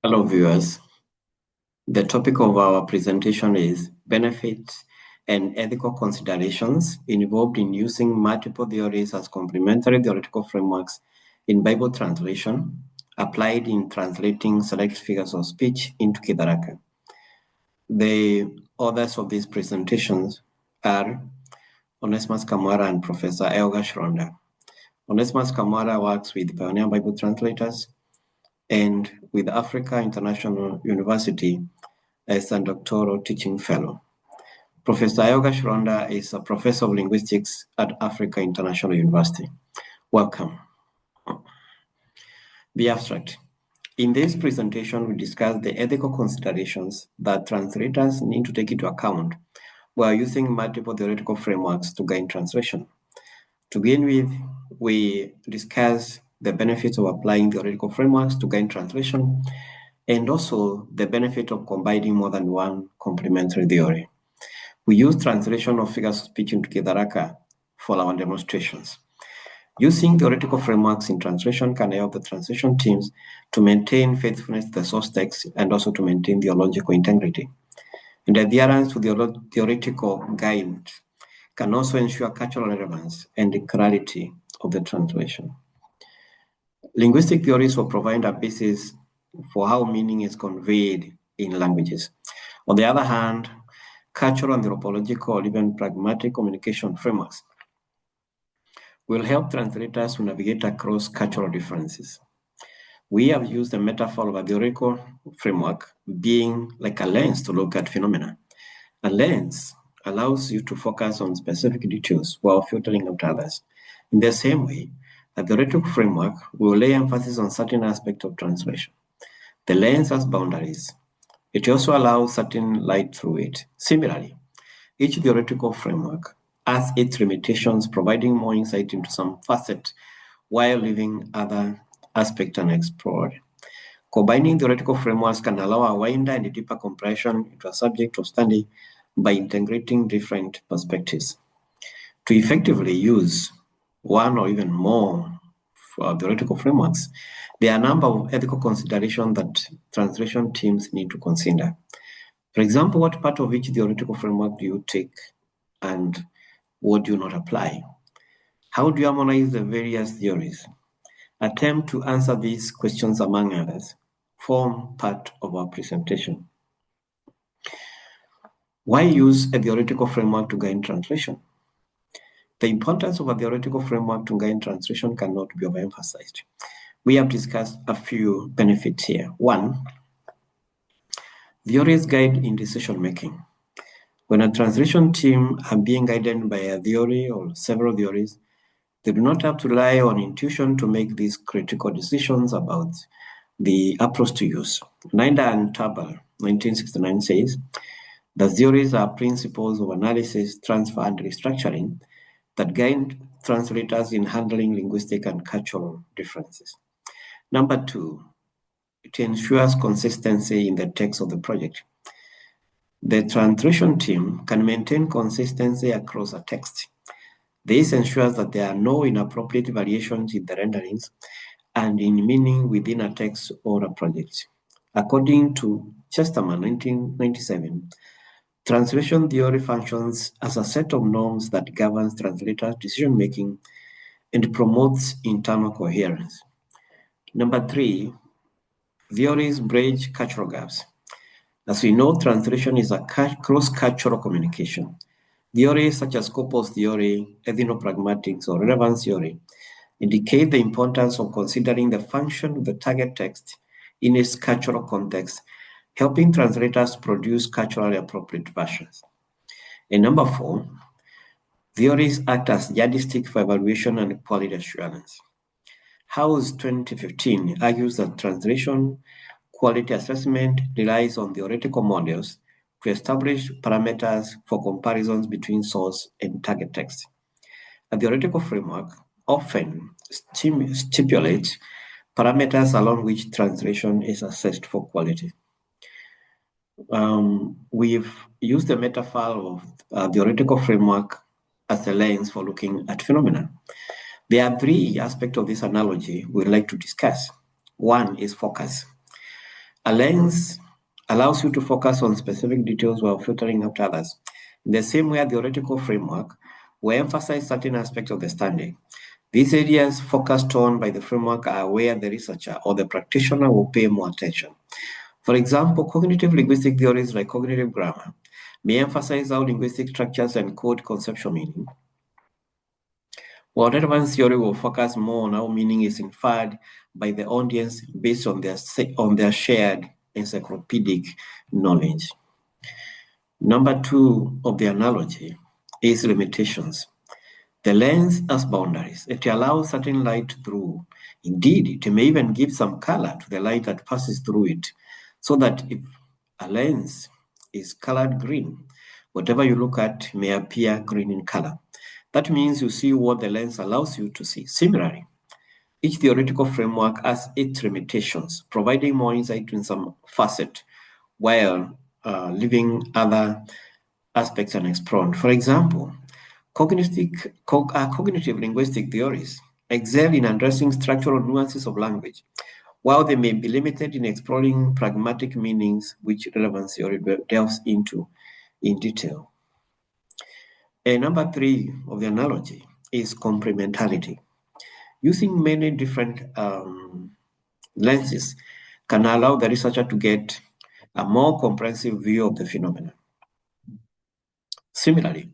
Hello, viewers. The topic of our presentation is benefits and ethical considerations involved in using multiple theories as complementary theoretical frameworks in Bible translation, applied in translating select figures of speech into Kidaraka. The authors of these presentations are Onesmus Kamwara and Professor Elga Shronda. Onesmus Kamwara works with Pioneer Bible Translators and with Africa International University as a doctoral teaching fellow. Professor Yoga Shronda is a professor of linguistics at Africa International University. Welcome. The abstract. In this presentation, we discuss the ethical considerations that translators need to take into account while using multiple theoretical frameworks to guide translation. To begin with, we discuss the benefits of applying theoretical frameworks to guide translation and also the benefit of combining more than one complementary theory. We use translation of figures of speech into Kidaraka for our demonstrations. Using theoretical frameworks in translation can help the translation teams to maintain faithfulness to the source text and also to maintain theological integrity. And the adherence to the theoretical guide can also ensure cultural relevance and the clarity of the translation. Linguistic theories will provide a basis for how meaning is conveyed in languages. On the other hand, cultural, anthropological, or even pragmatic communication frameworks will help translators to navigate across cultural differences. We have used the metaphor of a theoretical framework being like a lens to look at phenomena. A lens allows you to focus on specific details while filtering out others. In the same way, a theoretical framework will lay emphasis on certain aspects of translation. The lens has boundaries. It also allows certain light through it. Similarly, each theoretical framework has its limitations, providing more insight into some facet while leaving other aspects unexplored. Combining theoretical frameworks can allow a wider and deeper comprehension into a subject of study by integrating different perspectives. To effectively use one or even more theoretical frameworks, there are a number of ethical considerations that translation teams need to consider. For example, what part of each theoretical framework do you take and what do you not apply? How do you harmonize the various theories? Attempt to answer these questions, among others, form part of our presentation. Why use a theoretical framework to guide translation? The importance of a theoretical framework to guide translation cannot be overemphasized. We have discussed a few benefits here. One, theories guide in decision making. When a translation team are being guided by a theory or several theories, they do not have to rely on intuition to make these critical decisions about the approach to use. Nida and Tabal, 1969, says, the theories are principles of analysis, transfer, and restructuring that guide translators in handling linguistic and cultural differences. Number two, it ensures consistency in the text of the project. The translation team can maintain consistency across a text. This ensures that there are no inappropriate variations in the renderings and in meaning within a text or a project. According to Chesterman, 1997, translation theory functions as a set of norms that governs translator decision-making and promotes internal coherence. Number three, theories bridge cultural gaps. As we know, translation is a cross-cultural communication. Theories such as corpus theory, ethnopragmatics, or relevance theory indicate the importance of considering the function of the target text in its cultural context, helping translators produce culturally appropriate versions. And number four, theories act as yardstick for evaluation and quality assurance. House 2015 argues that translation quality assessment relies on theoretical models to establish parameters for comparisons between source and target text. A theoretical framework often stipulates parameters along which translation is assessed for quality. We've used the metaphor of a theoretical framework as a lens for looking at phenomena. There are three aspects of this analogy we'd like to discuss. One is focus. A lens allows you to focus on specific details while filtering out others. In the same way, a theoretical framework will emphasize certain aspects of the study. These areas focused on by the framework are where the researcher or the practitioner will pay more attention. For example, cognitive linguistic theories like cognitive grammar may emphasize how linguistic structures encode conceptual meaning, while relevance theory will focus more on how meaning is inferred by the audience based on their shared encyclopedic knowledge. Number two of the analogy is limitations. The lens has boundaries. It allows certain light through. Indeed, it may even give some color to the light that passes through it, so that if a lens is colored green, whatever you look at may appear green in color. That means you see what the lens allows you to see. Similarly, each theoretical framework has its limitations, providing more insight in some facet, while leaving other aspects unexplored. For example, cognitive linguistic theories excel in addressing structural nuances of language, while they may be limited in exploring pragmatic meanings, which relevance theory delves into in detail. And number three of the analogy is complementarity. Using many different lenses can allow the researcher to get a more comprehensive view of the phenomenon. Similarly,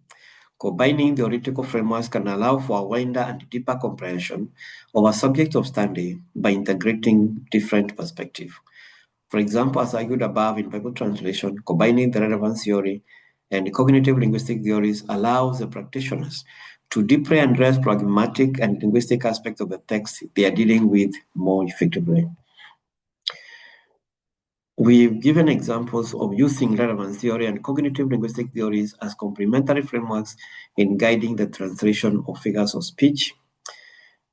combining theoretical frameworks can allow for a wider and deeper comprehension of a subject of study by integrating different perspectives. For example, as argued above in Bible translation, combining the relevance theory and cognitive linguistic theories allows the practitioners to deeply address pragmatic and linguistic aspects of the text they are dealing with more effectively. We've given examples of using relevance theory and cognitive linguistic theories as complementary frameworks in guiding the translation of figures of speech.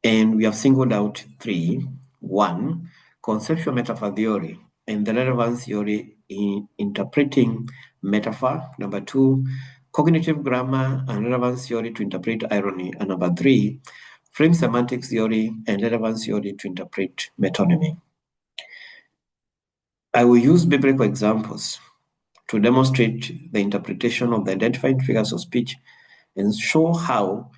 And we have singled out three. One, conceptual metaphor theory and the relevance theory in interpreting metaphor. Number two, cognitive grammar and relevance theory to interpret irony. And number three, frame semantics theory and relevance theory to interpret metonymy. I will use biblical examples to demonstrate the interpretation of the identified figures of speech and show how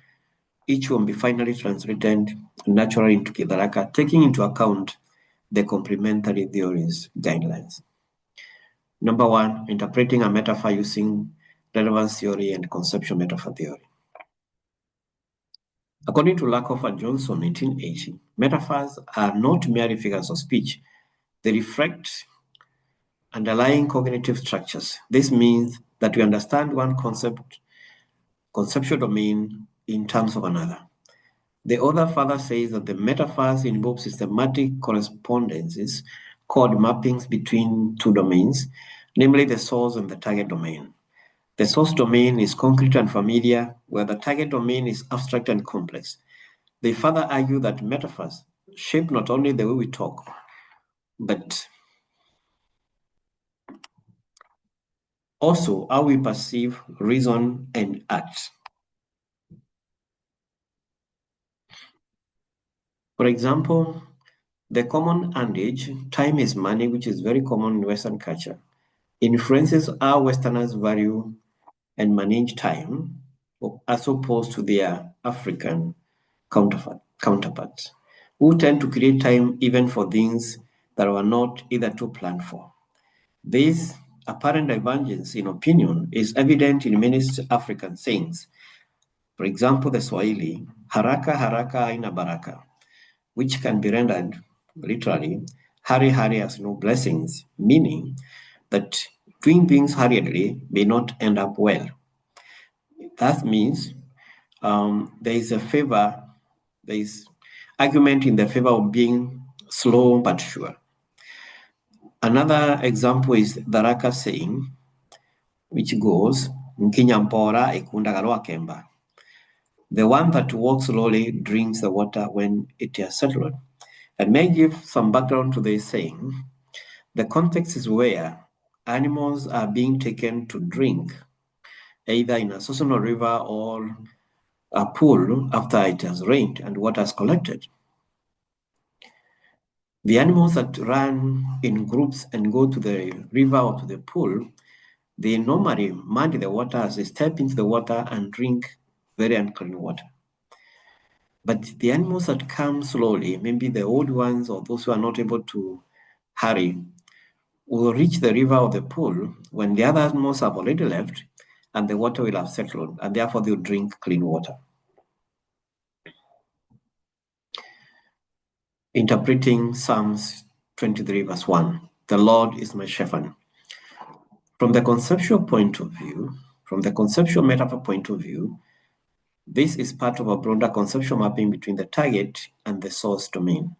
each will be finally translated naturally into Kidaraka, taking into account the complementary theories guidelines. Number one, interpreting a metaphor using relevance theory and conceptual metaphor theory. According to Lakoff and Johnson, 1980, metaphors are not merely figures of speech. They reflect underlying cognitive structures. This means that we understand one conceptual domain in terms of another. The author further says that the metaphors involve systematic correspondences called mappings between two domains, namely the source and the target domain. The source domain is concrete and familiar, where the target domain is abstract and complex. They further argue that metaphors shape not only the way we talk, but also how we perceive, reason, and act. For example, the common adage, time is money, which is very common in Western culture, influences how Westerners value and manage time as opposed to their African counterparts, who tend to create time even for things that were not hitherto planned for. This apparent divergence in opinion is evident in many African sayings. For example, the Swahili, haraka haraka haina baraka, which can be rendered literally, hurry hurry has no blessings, meaning that doing things hurriedly may not end up well. That means there is argument in the favor of being slow but sure. Another example is the Raka saying, which goes, Nkinyampora ekunda kemba. The one that walks slowly drinks the water when it has settled. I may give some background to this saying. The context is where animals are being taken to drink, either in a seasonal river or a pool after it has rained and water has collected. The animals that run in groups and go to the river or to the pool, they normally muddy the water as they step into the water and drink very unclean water. But the animals that come slowly, maybe the old ones or those who are not able to hurry, will reach the river or the pool when the other animals have already left and the water will have settled, and therefore they'll drink clean water. Interpreting Psalms 23 verse 1, the Lord is my shepherd. From the conceptual point of view, from the conceptual metaphor point of view, this is part of a broader conceptual mapping between the target and the source domain.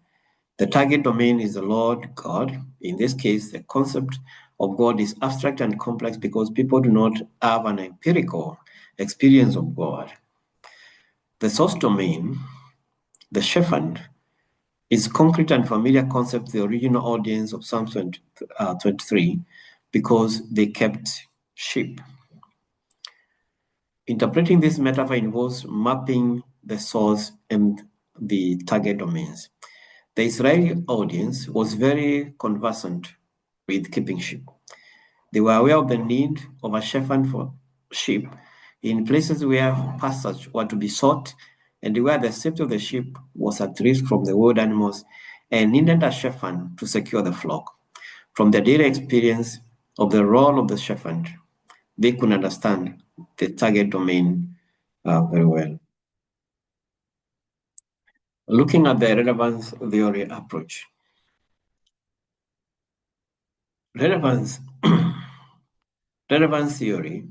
The target domain is the Lord God. In this case, the concept of God is abstract and complex because people do not have an empirical experience of God. The source domain, the shepherd, is concrete and familiar concept to the original audience of Psalm 23 because they kept sheep. Interpreting this metaphor involves mapping the source and the target domains. The Israeli audience was very conversant with keeping sheep. They were aware of the need of a shepherd for sheep in places where pastures were to be sought and where the safety of the sheep was at risk from the wild animals and needed a shepherd to secure the flock. From their daily experience of the role of the shepherd, they could understand the target domain very well. Looking at the relevance theory approach. Relevance, relevance theory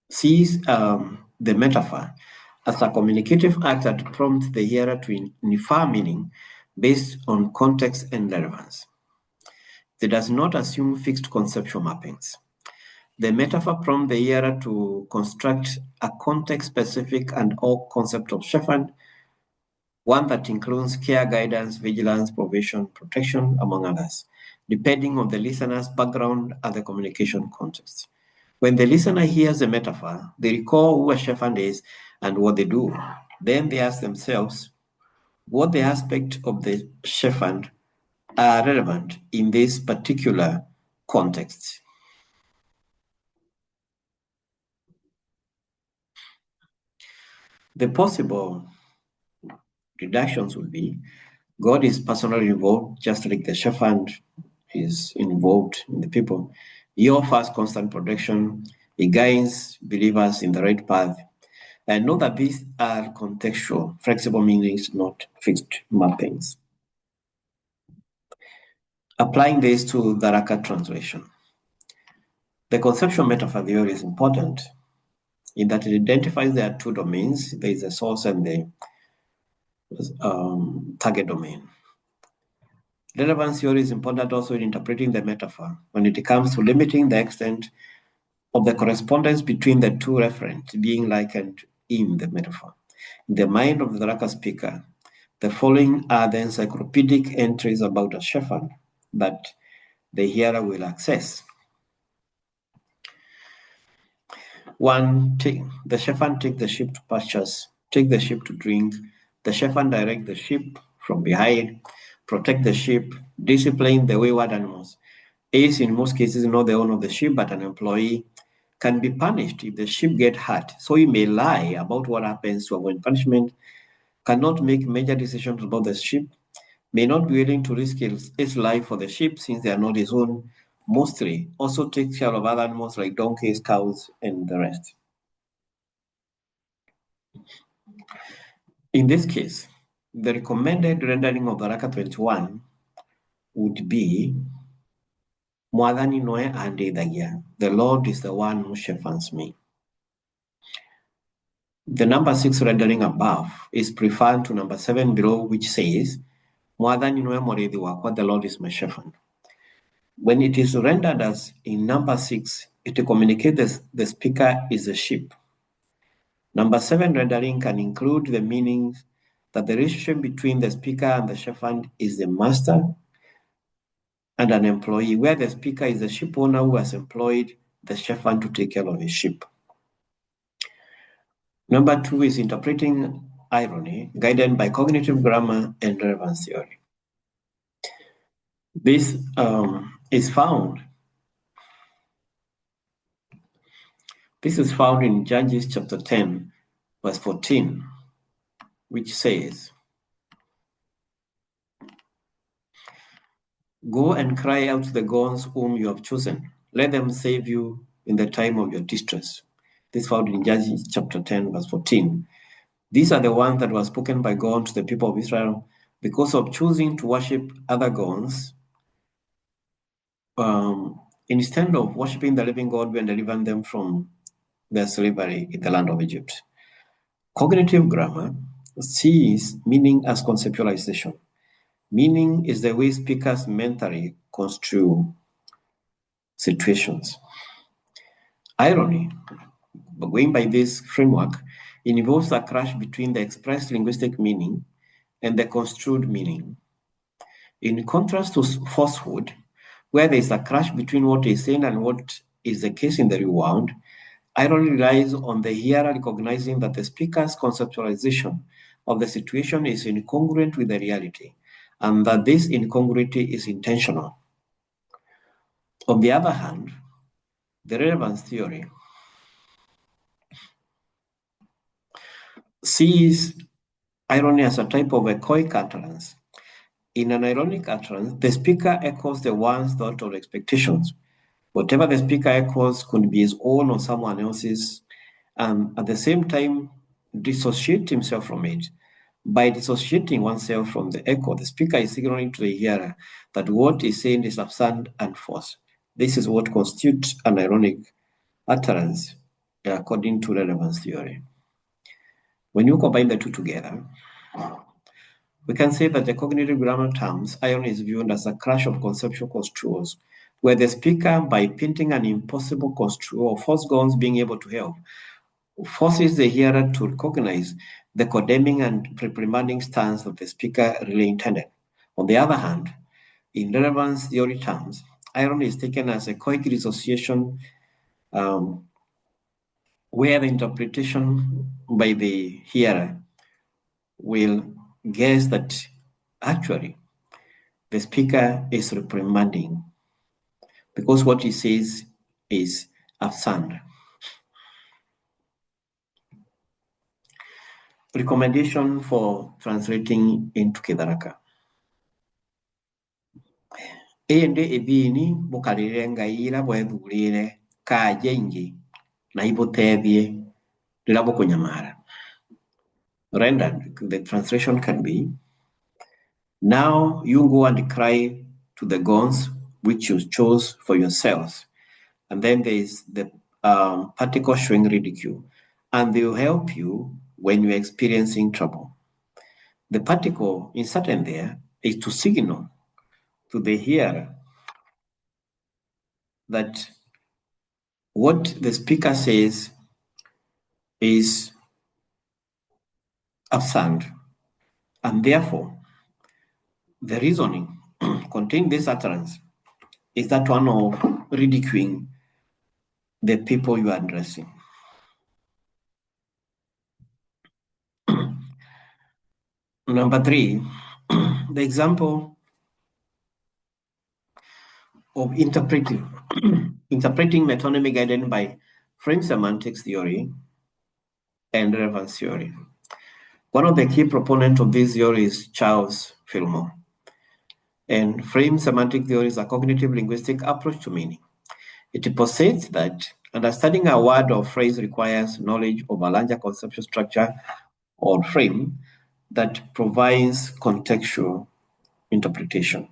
sees the metaphor as a communicative act that prompts the hearer to infer meaning based on context and relevance. It does not assume fixed conceptual mappings. The metaphor prompts the hearer to construct a context-specific and all concept of shepherd, one that includes care, guidance, vigilance, provision, protection, among others, depending on the listener's background and the communication context. When the listener hears the metaphor, they recall who a shepherd is and what they do. Then they ask themselves what the aspects of the shepherd are relevant in this particular context. The possible reductions would be God is personally involved, just like the shepherd is involved in the people. He offers constant protection. He guides believers in the right path. And note that these are contextual, flexible meanings, not fixed mappings. Applying this to the Raka translation. The conceptual metaphor theory is important in that it identifies there are two domains. There is the source and the target domain. Relevance theory is important also in interpreting the metaphor when it comes to limiting the extent of the correspondence between the two referents being likened in the metaphor. In the mind of the Raka speaker, the following are the encyclopedic entries about a shepherd that the hearer will access. 1. The shepherd take the sheep to pastures, take the sheep to drink. The shepherd direct the sheep from behind, protect the sheep, discipline the wayward animals. Is in most cases not the owner of the sheep, but an employee can be punished if the sheep get hurt. So he may lie about what happens to avoid punishment, cannot make major decisions about the sheep, may not be willing to risk his life for the sheep since they are not his own. Mostly also takes care of other animals like donkeys, cows, and the rest. In this case, the recommended rendering of Baraka 21 would be Mwadhani noe andithagia. The Lord is the one who shepherds me. The number 6 rendering above is preferred to number 7 below, which says Mwadhani noe morethi wakwa, the Lord is my shepherd. When it is rendered as in number 6, it communicates the speaker is a sheep. Number 7 rendering can include the meanings that the relationship between the speaker and the shepherd is the master and an employee, where the speaker is the sheep owner who has employed the shepherd to take care of his sheep. Number 2 is interpreting irony, guided by cognitive grammar and relevance theory. This is found. This is found in Judges chapter 10, verse 14, which says, "Go and cry out to the gods whom you have chosen. Let them save you in the time of your distress." This is found in Judges chapter 10, verse 14. These are the ones that were spoken by God to the people of Israel because of choosing to worship other gods. Instead of worshiping the living God and delivering them from their slavery in the land of Egypt. Cognitive grammar sees meaning as conceptualization. Meaning is the way speakers mentally construe situations. Irony, going by this framework, involves a clash between the expressed linguistic meaning and the construed meaning. In contrast to falsehood, where there is a clash between what is said and what is the case in the real world, irony relies on the hearer recognizing that the speaker's conceptualization of the situation is incongruent with the reality, and that this incongruity is intentional. On the other hand, the relevance theory sees irony as a type of echoic utterance. In an ironic utterance, the speaker echoes the one's thought or expectations. Whatever the speaker echoes could be his own or someone else's, and at the same time dissociate himself from it. By dissociating oneself from the echo, the speaker is signaling to the hearer that what is saying is absurd and false. This is what constitutes an ironic utterance, according to relevance theory. When you combine the two together, we can say that the cognitive grammar terms, irony is viewed as a clash of conceptual construals, where the speaker, by painting an impossible construal of false gods being able to help, forces the hearer to recognize the condemning and reprimanding stance that the speaker really intended. On the other hand, in relevance theory terms, irony is taken as a coic dissociation where the interpretation by the hearer will guess that actually the speaker is reprimanding because what he says is absurd. Recommendation for translating into Kidaraka. Ende ebini bukalire ngaira bwethurire kaja ingi na ibutethie rira bukunyamara. Rendered, the translation can be, now you go and cry to the gods which you chose for yourselves. And then there is the particle showing ridicule. And they will help you when you're experiencing trouble. The particle inserted there is to signal to the hearer that what the speaker says is absurd. And therefore, the reasoning contained this utterance is that one of ridiculing the people you are addressing. Number 3, the example of interpreting metonymy guided by frame semantics theory and relevance theory. One of the key proponents of this theory is Charles Fillmore. And frame semantic theory is a cognitive linguistic approach to meaning. It posits that understanding a word or phrase requires knowledge of a larger conceptual structure or frame that provides contextual interpretation.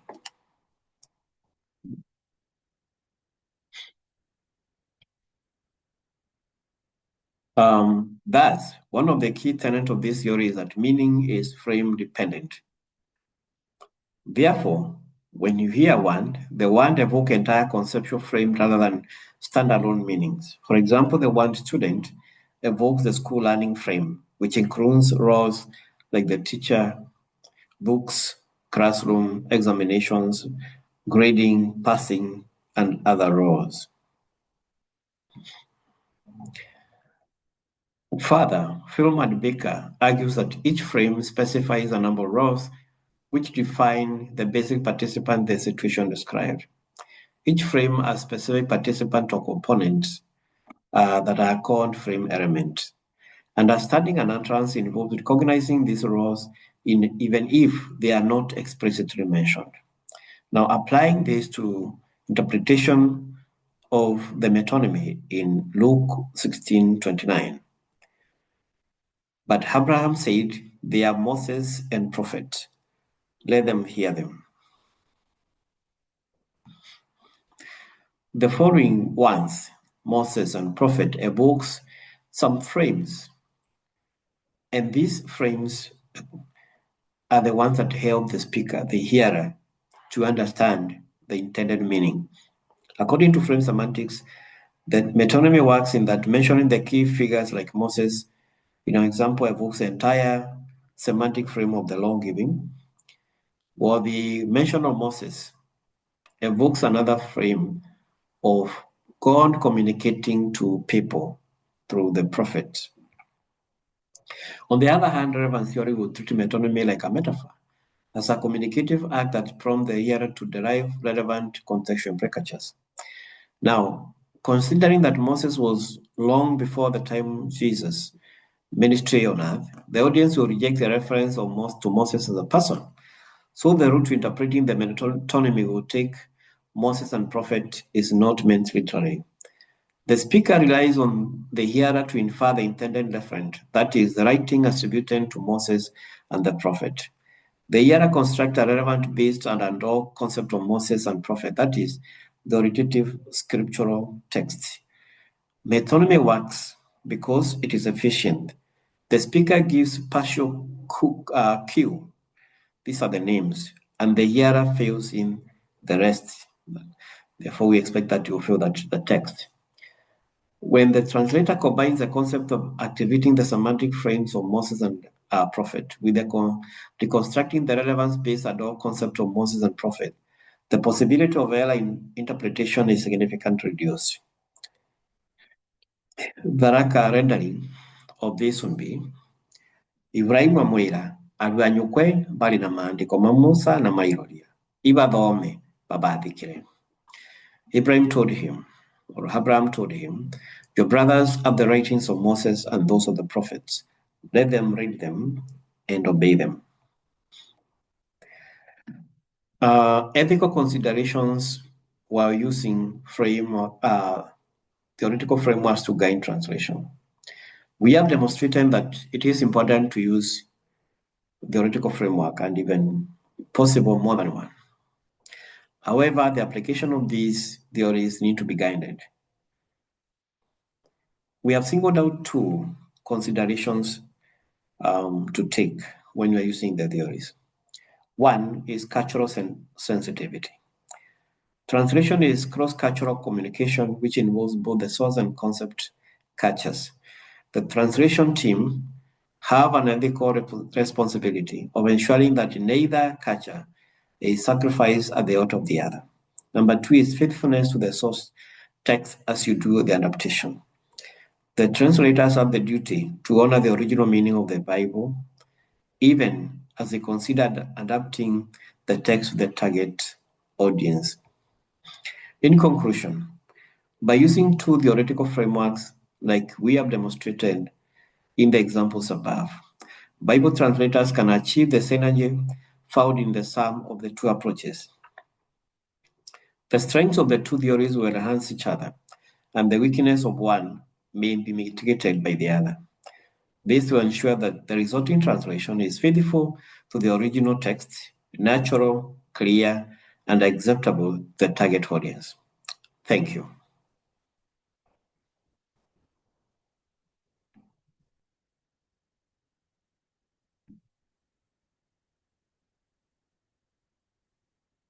Thus, one of the key tenets of this theory is that meaning is frame dependent. Therefore, when you hear one, the word evokes entire conceptual frame rather than standalone meanings. For example, the word student evokes the school learning frame, which includes roles like the teacher, books, classroom, examinations, grading, passing, and other roles. Further, Philman Baker argues that each frame specifies a number of roles which define the basic participant the situation described. Each frame has specific participant or components that are called frame elements. Understanding an utterance involves recognizing these roles even if they are not explicitly mentioned. Now, applying this to interpretation of the metonymy in Luke 16:29. But Abraham said, "They are Moses and prophet. Let them hear them." The following ones, Moses and prophet, evokes some frames, and these frames are the ones that help the speaker, the hearer, to understand the intended meaning. According to frame semantics, the metonymy works in that mentioning the key figures like Moses, in an example, evokes the entire semantic frame of the law giving, while the mention of Moses evokes another frame of God communicating to people through the prophet. On the other hand, relevance theory would treat metonymy like a metaphor, as a communicative act that prompts the hearer to derive relevant contextual imbricatures. Now, considering that Moses was long before the time Jesus' ministry on earth, the audience will reject the reference to Moses as a person. So the route to interpreting the metonymy will take Moses and prophet is not meant literally. The speaker relies on the hearer to infer the intended referent, that is, the writing attributed to Moses and the prophet. The hearer constructs a relevant based on an raw concept of Moses and prophet, that is, the authoritative scriptural text. Metonymy works because it is efficient. The speaker gives partial cue. These are the names, and the hearer fills in the rest. Therefore, we expect that you fill that the text. When the translator combines the concept of activating the semantic frames of Moses and prophet with reconstructing the relevance-based adult concept of Moses and prophet, the possibility of error in interpretation is significantly reduced. The Raka rendering of this would be Ibrahimu amwira arwanyukwe bali na maandiko ma Musa na mairoria ibathome babathikire. Abraham told him, "Your brothers have the writings of Moses and those of the prophets. Let them read them and obey them." Ethical considerations while using theoretical frameworks to guide translation. We have demonstrated that it is important to use theoretical framework and even possible more than one. However, the application of these theories need to be guided. We have singled out two considerations to take when you are using the theories. One is cultural sensitivity. Translation is cross-cultural communication, which involves both the source and concept cultures. The translation team have an ethical responsibility of ensuring that in either culture is sacrificed at the altar of the other. Number two is faithfulness to the source text as you do the adaptation. The translators have the duty to honor the original meaning of the Bible, even as they consider adapting the text to the target audience. In conclusion, by using two theoretical frameworks like we have demonstrated in the examples above, Bible translators can achieve the synergy found in the sum of the two approaches. The strengths of the two theories will enhance each other, and the weakness of one may be mitigated by the other. This will ensure that the resulting translation is faithful to the original text, natural, clear, and acceptable to the target audience. Thank you.